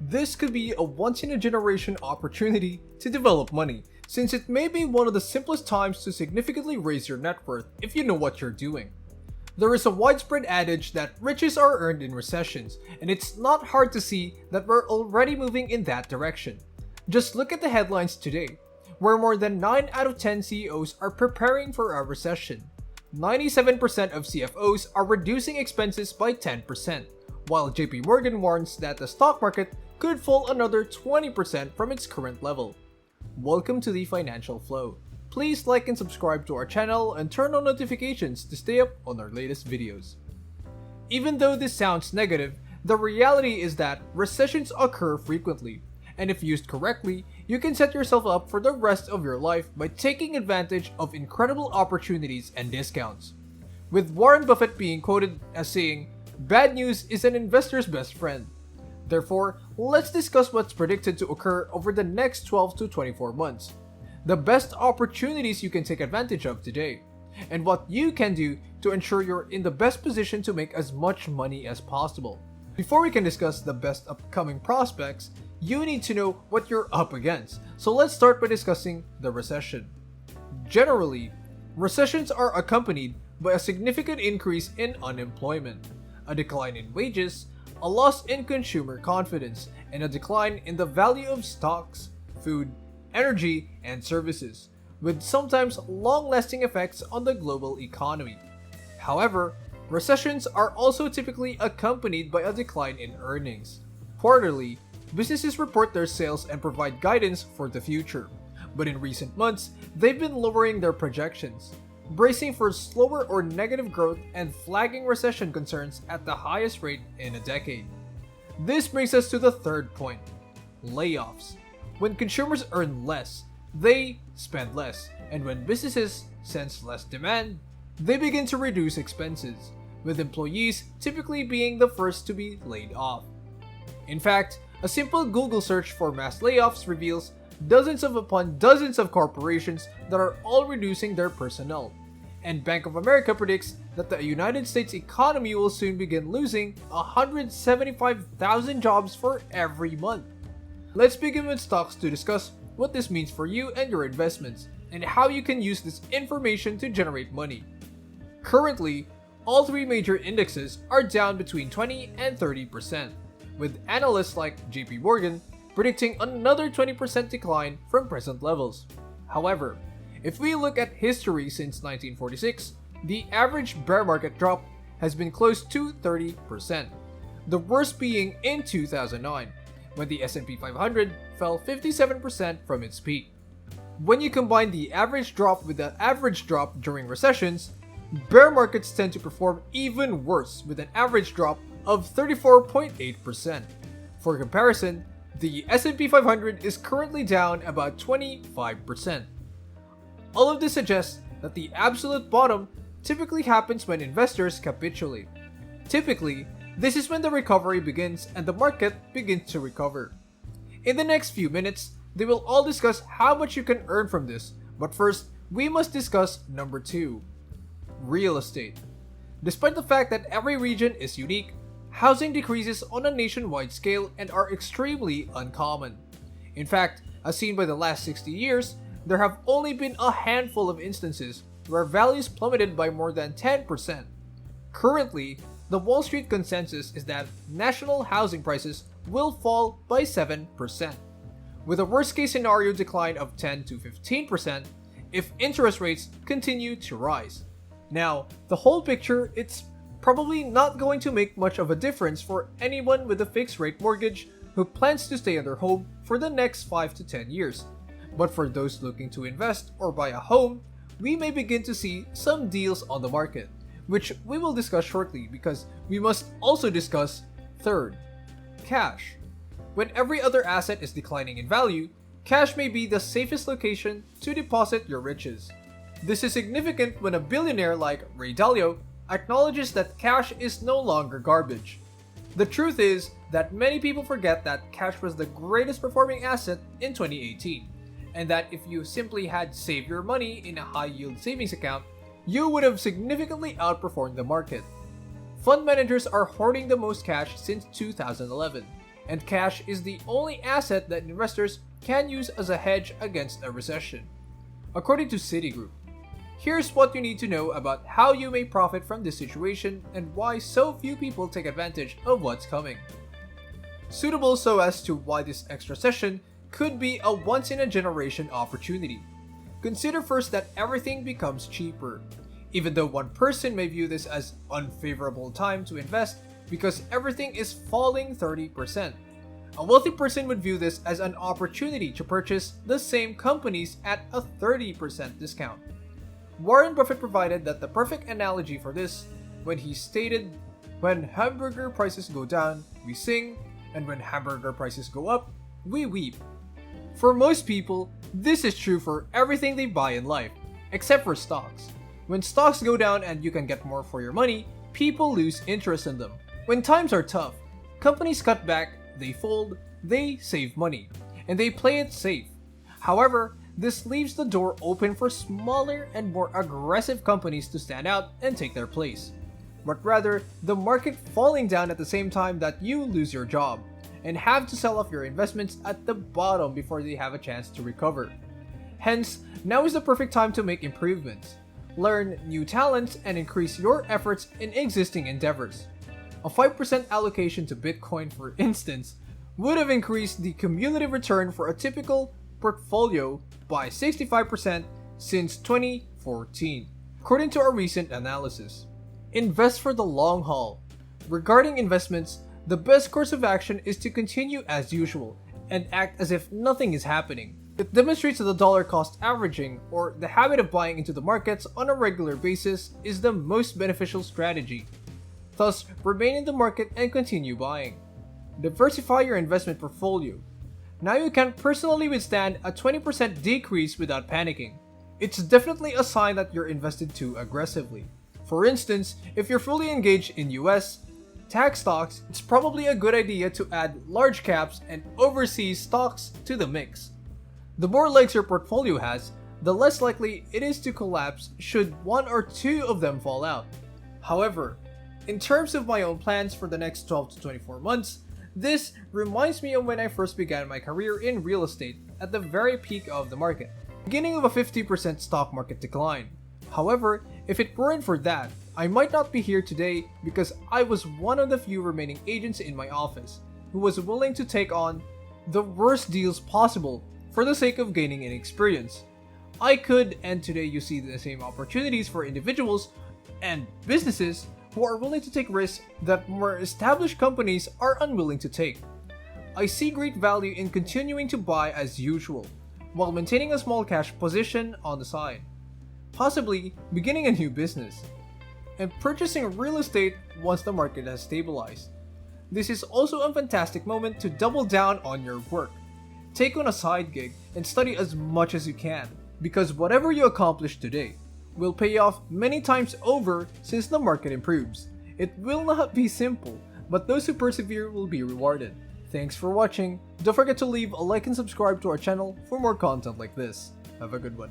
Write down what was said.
This could be a once-in-a-generation opportunity to develop money, since it may be one of the simplest times to significantly raise your net worth if you know what you're doing. There is a widespread adage that riches are earned in recessions, and it's not hard to see that we're already moving in that direction. Just look at the headlines today, where more than 9 out of 10 CEOs are preparing for a recession. 97% of CFOs are reducing expenses by 10%, while JP Morgan warns that the stock market could fall another 20% from its current level. Welcome to the Financial Flow. Please like and subscribe to our channel and turn on notifications to stay up on our latest videos. Even though this sounds negative, the reality is that recessions occur frequently, and if used correctly, you can set yourself up for the rest of your life by taking advantage of incredible opportunities and discounts. With Warren Buffett being quoted as saying, "Bad news is an investor's best friend." Therefore, let's discuss what's predicted to occur over the next 12 to 24 months, the best opportunities you can take advantage of today, and what you can do to ensure you're in the best position to make as much money as possible. Before we can discuss the best upcoming prospects, you need to know what you're up against, so let's start by discussing the recession. Generally, recessions are accompanied by a significant increase in unemployment, a decline in wages, a loss in consumer confidence, and a decline in the value of stocks, food, energy, and services, with sometimes long-lasting effects on the global economy. However, recessions are also typically accompanied by a decline in earnings. Quarterly, businesses report their sales and provide guidance for the future, but in recent months, they've been lowering their projections, bracing for slower or negative growth and flagging recession concerns at the highest rate in a decade. This brings us to the third point: layoffs. When consumers earn less, they spend less, and when businesses sense less demand, they begin to reduce expenses, with employees typically being the first to be laid off. In fact, a simple Google search for mass layoffs reveals dozens upon dozens of corporations that are all reducing their personnel. And Bank of America predicts that the United States economy will soon begin losing 175,000 jobs for every month. Let's begin with stocks to discuss what this means for you and your investments, and how you can use this information to generate money. Currently, all three major indexes are down between 20 and 30%, with analysts like JP Morgan predicting another 20% decline from present levels. However, if we look at history since 1946, the average bear market drop has been close to 30%, the worst being in 2009, when the S&P 500 fell 57% from its peak. When you combine the average drop with the average drop during recessions, bear markets tend to perform even worse, with an average drop of 34.8%. For comparison, the S&P 500 is currently down about 25%. All of this suggests that the absolute bottom typically happens when investors capitulate. Typically, this is when the recovery begins and the market begins to recover. In the next few minutes, they will all discuss how much you can earn from this, but first, we must discuss number 2, real estate. Despite the fact that every region is unique, housing decreases on a nationwide scale and are extremely uncommon. In fact, as seen by the last 60 years, there have only been a handful of instances where values plummeted by more than 10%. Currently, the Wall Street consensus is that national housing prices will fall by 7%, with a worst-case scenario decline of 10 to 15% if interest rates continue to rise. Now, the whole picture, it's probably not going to make much of a difference for anyone with a fixed-rate mortgage who plans to stay in their home for the next 5 to 10 years. But for those looking to invest or buy a home, we may begin to see some deals on the market, which we will discuss shortly because we must also discuss third, cash. When every other asset is declining in value, cash may be the safest location to deposit your riches. This is significant when a billionaire like Ray Dalio acknowledges that cash is no longer garbage. The truth is that many people forget that cash was the greatest performing asset in 2018. And that if you simply had saved your money in a high-yield savings account, you would have significantly outperformed the market. Fund managers are hoarding the most cash since 2011, and cash is the only asset that investors can use as a hedge against a recession. According to Citigroup, here's what you need to know about how you may profit from this situation and why so few people take advantage of what's coming. Suitable so as to why this extra session could be a once-in-a-generation opportunity. Consider first that everything becomes cheaper. Even though one person may view this as unfavorable time to invest because everything is falling 30%, a wealthy person would view this as an opportunity to purchase the same companies at a 30% discount. Warren Buffett provided that the perfect analogy for this when he stated, "When hamburger prices go down, we sing, and when hamburger prices go up, we weep." For most people, this is true for everything they buy in life, except for stocks. When stocks go down and you can get more for your money, people lose interest in them. When times are tough, companies cut back, they fold, they save money, and they play it safe. However, this leaves the door open for smaller and more aggressive companies to stand out and take their place. But rather, the market falling down at the same time that you lose your job, and have to sell off your investments at the bottom before they have a chance to recover. Hence, now is the perfect time to make improvements, learn new talents, and increase your efforts in existing endeavors. A 5% allocation to Bitcoin, for instance, would have increased the cumulative return for a typical portfolio by 65% since 2014, according to our recent analysis. Invest for the long haul. Regarding investments, the best course of action is to continue as usual and act as if nothing is happening. It demonstrates that the dollar cost averaging, or the habit of buying into the markets on a regular basis, is the most beneficial strategy. Thus, remain in the market and continue buying. Diversify your investment portfolio. Now you can personally withstand a 20% decrease without panicking. It's definitely a sign that you're invested too aggressively. For instance, if you're fully engaged in US tech stocks, it's probably a good idea to add large caps and overseas stocks to the mix. The more legs your portfolio has, the less likely it is to collapse should one or two of them fall out. However, in terms of my own plans for the next 12 to 24 months, this reminds me of when I first began my career in real estate at the very peak of the market, beginning of a 50% stock market decline. However, if it weren't for that, I might not be here today because I was one of the few remaining agents in my office who was willing to take on the worst deals possible for the sake of gaining an experience. I could, and today you see the same opportunities for individuals and businesses who are willing to take risks that more established companies are unwilling to take. I see great value in continuing to buy as usual, while maintaining a small cash position on the side, possibly beginning a new business, and purchasing real estate once the market has stabilized. This is also a fantastic moment to double down on your work. Take on a side gig and study as much as you can, because whatever you accomplish today will pay off many times over since the market improves. It will not be simple, but those who persevere will be rewarded. Thanks for watching. Don't forget to leave a like and subscribe to our channel for more content like this. Have a good one.